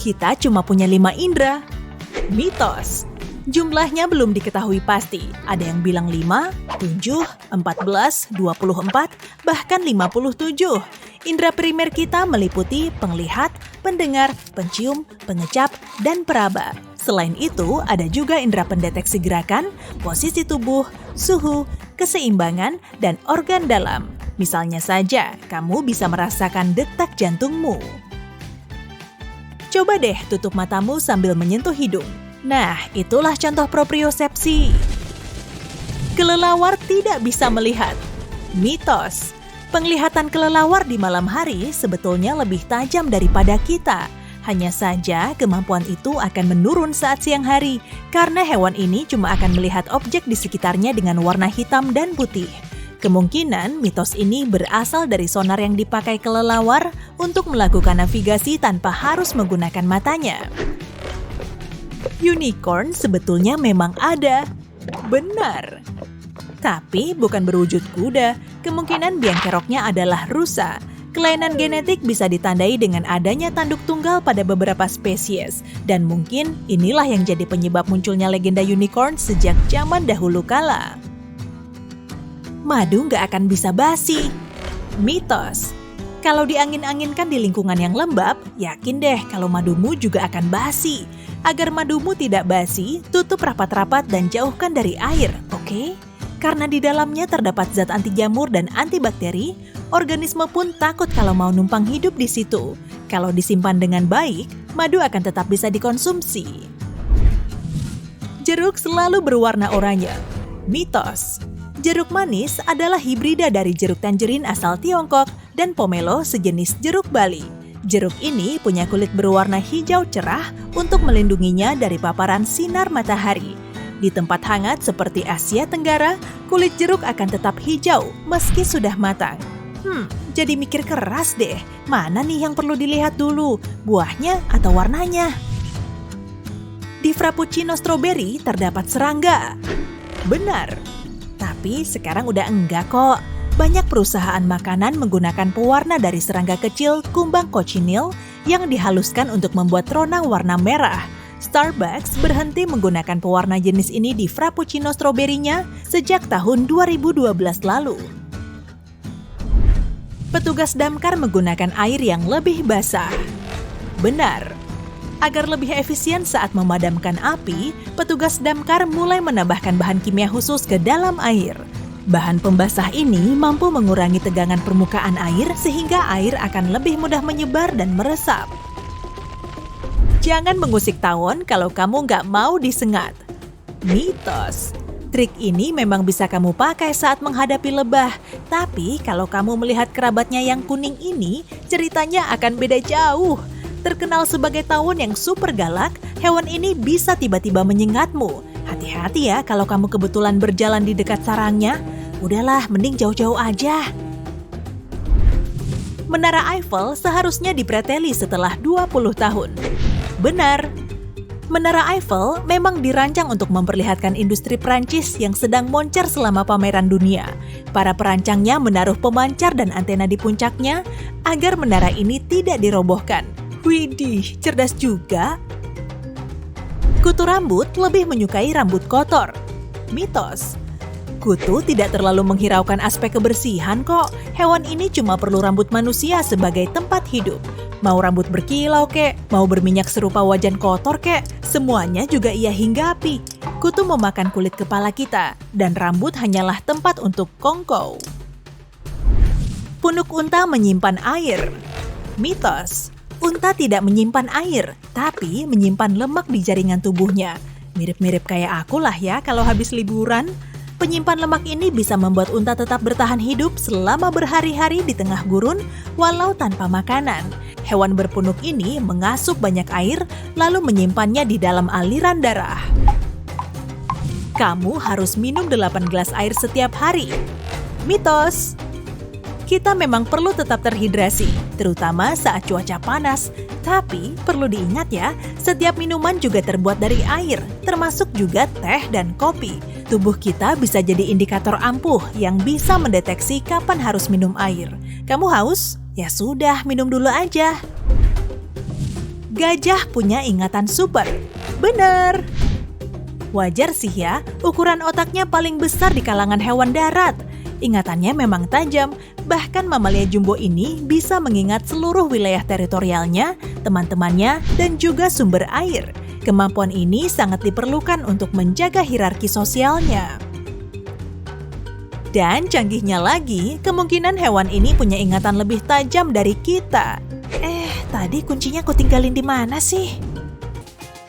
Kita cuma punya 5 indera. Mitos. Jumlahnya belum diketahui pasti. Ada yang bilang 5, 7, 14, 24, bahkan 57. Indera primer kita meliputi penglihat, pendengar, pencium, pengecap, dan peraba. Selain itu, ada juga indera pendeteksi gerakan, posisi tubuh, suhu, keseimbangan, dan organ dalam. Misalnya saja, kamu bisa merasakan detak jantungmu. Coba deh tutup matamu sambil menyentuh hidung. Nah, itulah contoh propriosepsi. Kelelawar tidak bisa melihat. Mitos. Penglihatan kelelawar di malam hari sebetulnya lebih tajam daripada kita. Hanya saja kemampuan itu akan menurun saat siang hari, karena hewan ini cuma akan melihat objek di sekitarnya dengan warna hitam dan putih. Kemungkinan mitos ini berasal dari sonar yang dipakai kelelawar untuk melakukan navigasi tanpa harus menggunakan matanya. Unicorn sebetulnya memang ada. Benar. Tapi bukan berwujud kuda, kemungkinan biang keroknya adalah rusa. Kelainan genetik bisa ditandai dengan adanya tanduk tunggal pada beberapa spesies. Dan mungkin inilah yang jadi penyebab munculnya legenda unicorn sejak zaman dahulu kala. Madu nggak akan bisa basi. Mitos. Kalau diangin-anginkan di lingkungan yang lembab, yakin deh kalau madumu juga akan basi. Agar madumu tidak basi, tutup rapat-rapat dan jauhkan dari air, oke? Karena di dalamnya terdapat zat anti jamur dan antibakteri, organisme pun takut kalau mau numpang hidup di situ. Kalau disimpan dengan baik, madu akan tetap bisa dikonsumsi. Jeruk selalu berwarna oranye. Mitos. Jeruk manis adalah hibrida dari jeruk tanjerin asal Tiongkok dan pomelo sejenis jeruk Bali. Jeruk ini punya kulit berwarna hijau cerah untuk melindunginya dari paparan sinar matahari. Di tempat hangat seperti Asia Tenggara, kulit jeruk akan tetap hijau meski sudah matang. Jadi mikir keras deh, mana nih yang perlu dilihat dulu, buahnya atau warnanya? Di frappuccino stroberi terdapat serangga. Benar. Tapi sekarang udah enggak kok. Banyak perusahaan makanan menggunakan pewarna dari serangga kecil kumbang cochineal yang dihaluskan untuk membuat rona warna merah. Starbucks berhenti menggunakan pewarna jenis ini di frappuccino stroberinya sejak tahun 2012 lalu. Petugas damkar menggunakan air yang lebih basah. Benar. Agar lebih efisien saat memadamkan api, petugas damkar mulai menambahkan bahan kimia khusus ke dalam air. Bahan pembasah ini mampu mengurangi tegangan permukaan air sehingga air akan lebih mudah menyebar dan meresap. Jangan mengusik tawon kalau kamu nggak mau disengat. Mitos. Trik ini memang bisa kamu pakai saat menghadapi lebah, tapi kalau kamu melihat kerabatnya yang kuning ini, ceritanya akan beda jauh. Terkenal sebagai tawon yang super galak, hewan ini bisa tiba-tiba menyengatmu. Hati-hati ya kalau kamu kebetulan berjalan di dekat sarangnya. Udahlah, mending jauh-jauh aja. Menara Eiffel seharusnya dipreteli setelah 20 tahun. Benar. Menara Eiffel memang dirancang untuk memperlihatkan industri Prancis yang sedang moncer selama pameran dunia. Para perancangnya menaruh pemancar dan antena di puncaknya agar menara ini tidak dirobohkan. Widih, cerdas juga. Kutu rambut lebih menyukai rambut kotor. Mitos. Kutu tidak terlalu menghiraukan aspek kebersihan kok. Hewan ini cuma perlu rambut manusia sebagai tempat hidup. Mau rambut berkilau kek, mau berminyak serupa wajan kotor kek, semuanya juga ia hinggapi. Kutu memakan kulit kepala kita, dan rambut hanyalah tempat untuk kongkow. Punuk unta menyimpan air. Mitos. Unta tidak menyimpan air, tapi menyimpan lemak di jaringan tubuhnya. Mirip-mirip kayak aku lah ya kalau habis liburan. Penyimpan lemak ini bisa membuat unta tetap bertahan hidup selama berhari-hari di tengah gurun walau tanpa makanan. Hewan berpunuk ini mengasup banyak air lalu menyimpannya di dalam aliran darah. Kamu harus minum 8 gelas air setiap hari. Mitos. Kita memang perlu tetap terhidrasi, terutama saat cuaca panas. Tapi perlu diingat ya, setiap minuman juga terbuat dari air, termasuk juga teh dan kopi. Tubuh kita bisa jadi indikator ampuh yang bisa mendeteksi kapan harus minum air. Kamu haus? Ya sudah, minum dulu aja. gajah punya ingatan super. Bener! Wajar sih ya, ukuran otaknya paling besar di kalangan hewan darat. Ingatannya memang tajam, bahkan mamalia jumbo ini bisa mengingat seluruh wilayah teritorialnya, teman-temannya, dan juga sumber air. Kemampuan ini sangat diperlukan untuk menjaga hierarki sosialnya. Dan canggihnya lagi, kemungkinan hewan ini punya ingatan lebih tajam dari kita. Tadi kuncinya aku tinggalin di mana sih?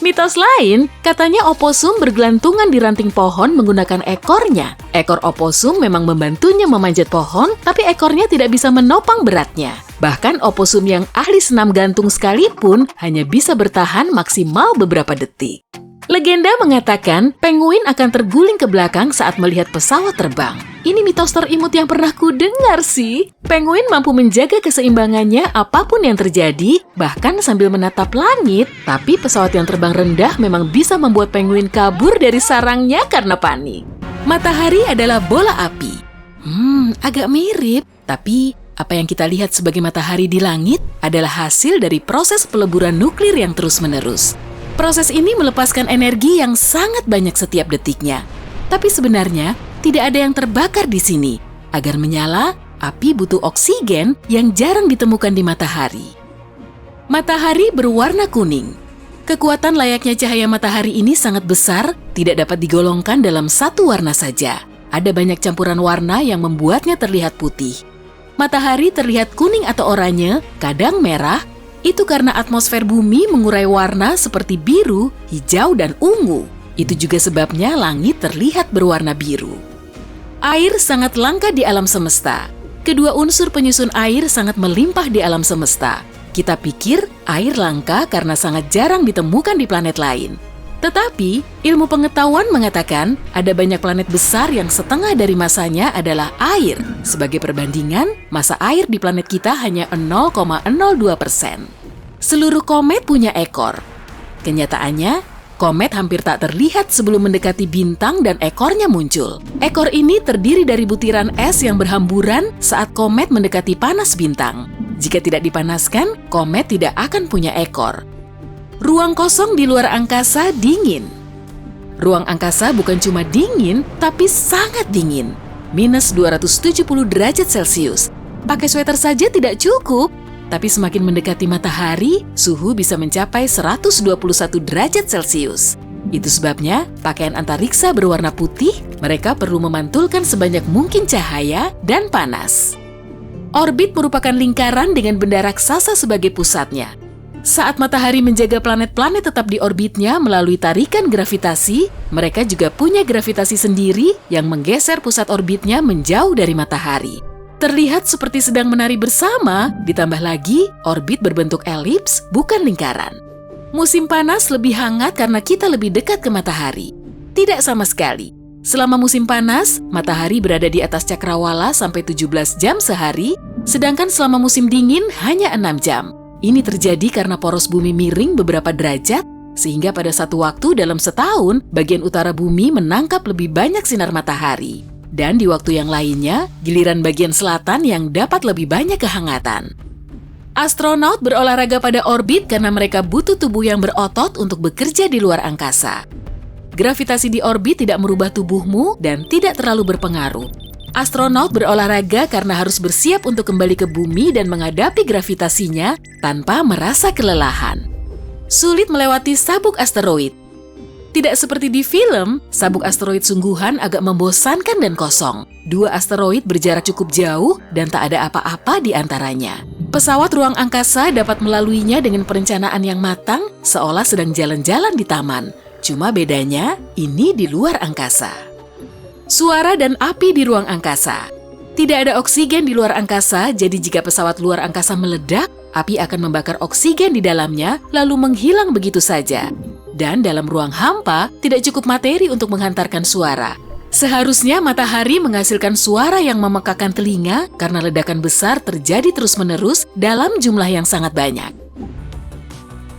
Mitos lain, katanya oposum bergelantungan di ranting pohon menggunakan ekornya. Ekor oposum memang membantunya memanjat pohon, tapi ekornya tidak bisa menopang beratnya. Bahkan oposum yang ahli senam gantung sekalipun hanya bisa bertahan maksimal beberapa detik. Legenda mengatakan penguin akan terguling ke belakang saat melihat pesawat terbang. Ini mitos terimut yang pernah ku dengar sih. Penguin mampu menjaga keseimbangannya apapun yang terjadi, bahkan sambil menatap langit. Tapi pesawat yang terbang rendah memang bisa membuat penguin kabur dari sarangnya karena panik. Matahari adalah bola api. Agak mirip. Tapi apa yang kita lihat sebagai matahari di langit adalah hasil dari proses peleburan nuklir yang terus-menerus. Proses ini melepaskan energi yang sangat banyak setiap detiknya. Tapi sebenarnya, tidak ada yang terbakar di sini. Agar menyala, api butuh oksigen yang jarang ditemukan di matahari. Matahari berwarna kuning. Kekuatan layaknya cahaya matahari ini sangat besar, tidak dapat digolongkan dalam satu warna saja. Ada banyak campuran warna yang membuatnya terlihat putih. Matahari terlihat kuning atau oranye, kadang merah. Itu karena atmosfer bumi mengurai warna seperti biru, hijau, dan ungu. Itu juga sebabnya langit terlihat berwarna biru. Air sangat langka di alam semesta. Kedua unsur penyusun air sangat melimpah di alam semesta. Kita pikir air langka karena sangat jarang ditemukan di planet lain. Tetapi, ilmu pengetahuan mengatakan ada banyak planet besar yang setengah dari masanya adalah air. Sebagai perbandingan, masa air di planet kita hanya 0,02%. Seluruh komet punya ekor. Kenyataannya, komet hampir tak terlihat sebelum mendekati bintang dan ekornya muncul. Ekor ini terdiri dari butiran es yang berhamburan saat komet mendekati panas bintang. Jika tidak dipanaskan, komet tidak akan punya ekor. Ruang kosong di luar angkasa dingin. Ruang angkasa bukan cuma dingin, tapi sangat dingin. Minus 270 derajat Celcius. Pakai sweater saja tidak cukup, tapi semakin mendekati matahari, suhu bisa mencapai 121 derajat Celcius. Itu sebabnya, pakaian antariksa berwarna putih, mereka perlu memantulkan sebanyak mungkin cahaya dan panas. Orbit merupakan lingkaran dengan benda raksasa sebagai pusatnya. Saat matahari menjaga planet-planet tetap di orbitnya melalui tarikan gravitasi, mereka juga punya gravitasi sendiri yang menggeser pusat orbitnya menjauh dari matahari. Terlihat seperti sedang menari bersama, ditambah lagi orbit berbentuk elips, bukan lingkaran. Musim panas lebih hangat karena kita lebih dekat ke matahari. Tidak sama sekali. Selama musim panas, matahari berada di atas cakrawala sampai 17 jam sehari, sedangkan selama musim dingin hanya 6 jam. Ini terjadi karena poros bumi miring beberapa derajat, sehingga pada satu waktu dalam setahun, bagian utara bumi menangkap lebih banyak sinar matahari. Dan di waktu yang lainnya, giliran bagian selatan yang dapat lebih banyak kehangatan. Astronaut berolahraga pada orbit karena mereka butuh tubuh yang berotot untuk bekerja di luar angkasa. Gravitasi di orbit tidak merubah tubuhmu dan tidak terlalu berpengaruh. Astronaut berolahraga karena harus bersiap untuk kembali ke bumi dan menghadapi gravitasinya tanpa merasa kelelahan. Sulit melewati sabuk asteroid. Tidak seperti di film, sabuk asteroid sungguhan agak membosankan dan kosong. 2 asteroid berjarak cukup jauh dan tak ada apa-apa di antaranya. Pesawat ruang angkasa dapat melaluinya dengan perencanaan yang matang, seolah sedang jalan-jalan di taman. Cuma bedanya, ini di luar angkasa. Suara dan api di ruang angkasa. Tidak ada oksigen di luar angkasa, jadi jika pesawat luar angkasa meledak, api akan membakar oksigen di dalamnya, lalu menghilang begitu saja. Dan dalam ruang hampa, tidak cukup materi untuk menghantarkan suara. Seharusnya matahari menghasilkan suara yang memekakan telinga karena ledakan besar terjadi terus-menerus dalam jumlah yang sangat banyak.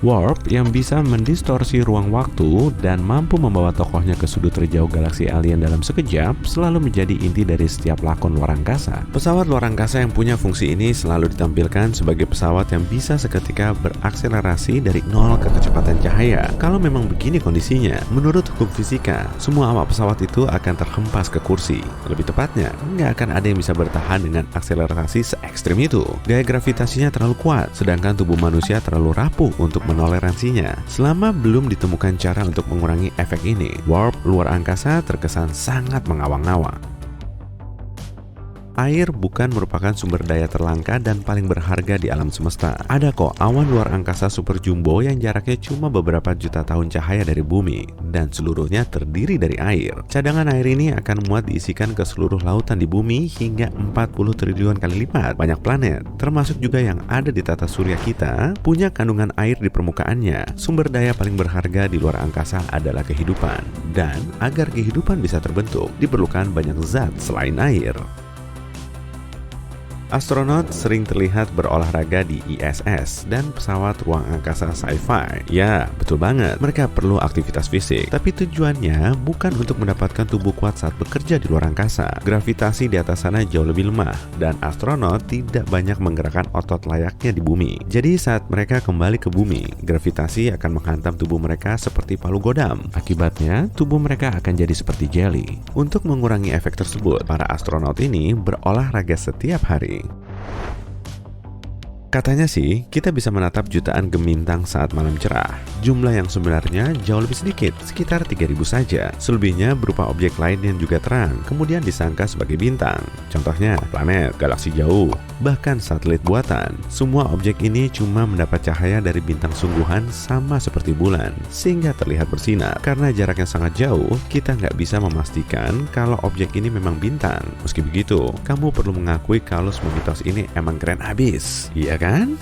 Warp yang bisa mendistorsi ruang waktu dan mampu membawa tokohnya ke sudut terjauh galaksi alien dalam sekejap selalu menjadi inti dari setiap lakon luar angkasa. Pesawat luar angkasa yang punya fungsi ini selalu ditampilkan sebagai pesawat yang bisa seketika berakselerasi dari nol ke kecepatan cahaya. Kalau memang begini kondisinya, menurut hukum fisika, semua awak pesawat itu akan terhempas ke kursi. Lebih tepatnya, nggak akan ada yang bisa bertahan dengan akselerasi se-ekstrim itu. Gaya gravitasinya terlalu kuat, sedangkan tubuh manusia terlalu rapuh untuk menoleransinya. Selama belum ditemukan cara untuk mengurangi efek ini, warp luar angkasa terkesan sangat mengawang-awang. Air bukan merupakan sumber daya terlangka dan paling berharga di alam semesta. Ada kok awan luar angkasa super jumbo yang jaraknya cuma beberapa juta tahun cahaya dari bumi, dan seluruhnya terdiri dari air. Cadangan air ini akan muat diisikan ke seluruh lautan di bumi hingga 40 triliun kali lipat. Banyak planet, termasuk juga yang ada di tata surya kita, punya kandungan air di permukaannya. Sumber daya paling berharga di luar angkasa adalah kehidupan. Dan agar kehidupan bisa terbentuk, diperlukan banyak zat selain air. Astronot sering terlihat berolahraga di ISS dan pesawat ruang angkasa sci-fi. Ya, betul banget. Mereka perlu aktivitas fisik, tapi tujuannya bukan untuk mendapatkan tubuh kuat saat bekerja di luar angkasa. Gravitasi di atas sana jauh lebih lemah, dan astronot tidak banyak menggerakkan otot layaknya di bumi. Jadi saat mereka kembali ke bumi, gravitasi akan menghantam tubuh mereka seperti palu godam. Akibatnya, tubuh mereka akan jadi seperti jelly. Untuk mengurangi efek tersebut, para astronot ini berolahraga setiap hari. Katanya sih, kita bisa menatap jutaan gemintang saat malam cerah. Jumlah yang sebenarnya jauh lebih sedikit, sekitar 3.000 saja. Selebihnya berupa objek lain yang juga terang, kemudian disangka sebagai bintang. Contohnya, planet, galaksi jauh, bahkan satelit buatan. Semua objek ini cuma mendapat cahaya dari bintang sungguhan sama seperti bulan, sehingga terlihat bersinar. Karena jaraknya sangat jauh, kita nggak bisa memastikan kalau objek ini memang bintang. Meski begitu, kamu perlu mengakui kalau semua mitos ini emang keren abis. Iya kan?